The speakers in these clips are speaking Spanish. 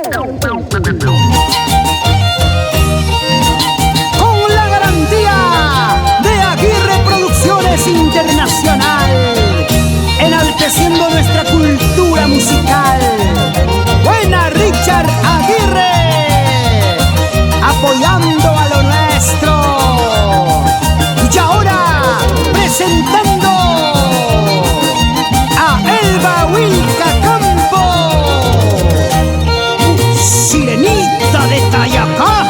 Con la garantía de Aguirre Producciones Internacional, enalteciendo nuestra cultura musical. Buena Richard Aguirre, apoyando a lo nuestro. Y ahora presentando a Elba Wilca Campo, Sirenita de Tayacaja.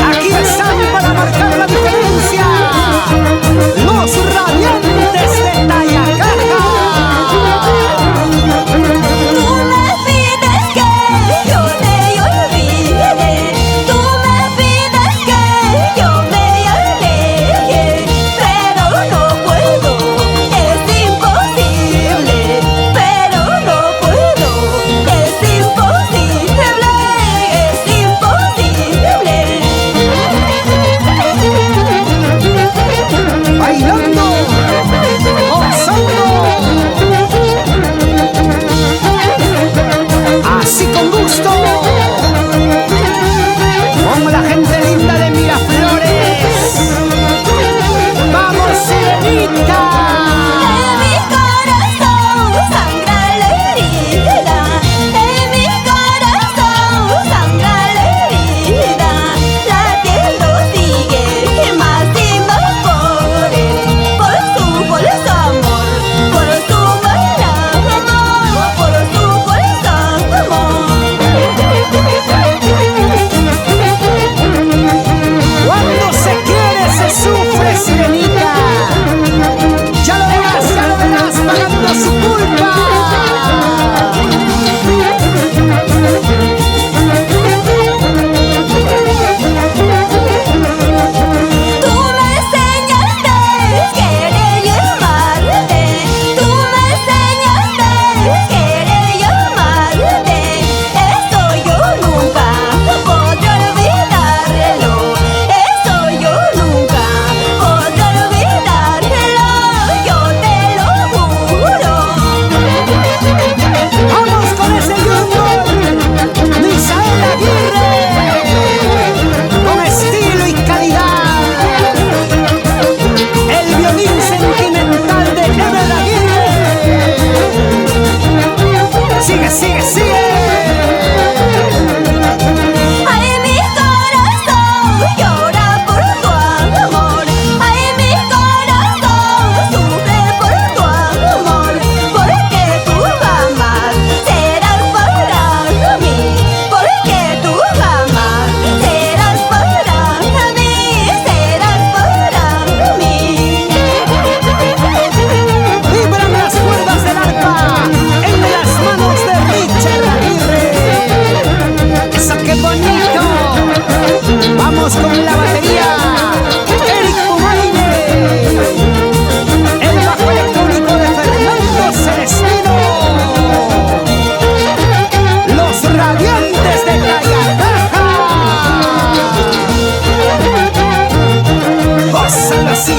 Aquí están para marcar la diferencia los radiantes de Tayacaja. Tú me pides que yo te olvide, tú me pides que yo me aleje, pero no puedo, es imposible, pero no puedo, es imposible, es imposible. Bailando, gozando, así con gusto, con la gente linda de Miraflores. ¡Vamos, Sirenita! En mi corazón sangra la herida, en mi corazón sangra la herida, latiendo sigue más y más por él, por su amor, por su buen amor, por su amor. Cuando se quiere se sufre, Sirenita. Ya lo verás pagando su culpa. Tú me enseñaste querer y amarte, tú me enseñaste querer y amarte, eso yo nunca podré olvidarlo, eso yo nunca podré olvidarlo, yo te lo juro. Vamos con ese grupo, Misael Aguirre, con estilo y calidad. El violín sentimental de Ever Aguirre. Sigue, sigue, sigue. Ay, mi corazón llora por tu amor, ay, mi corazón sufre por tu amor, porque tú jamás serás para mí, porque tú jamás serás para mí, serás para mí. Vibran las cuerdas del arpa en las manos de Richard Aguirre. ¡Eso qué bonito! Vamos con la batería, Eric Pumaine. El bajo electrónico de Fernando Celestino. Los radiantes de Tayacaja. Gózalo así.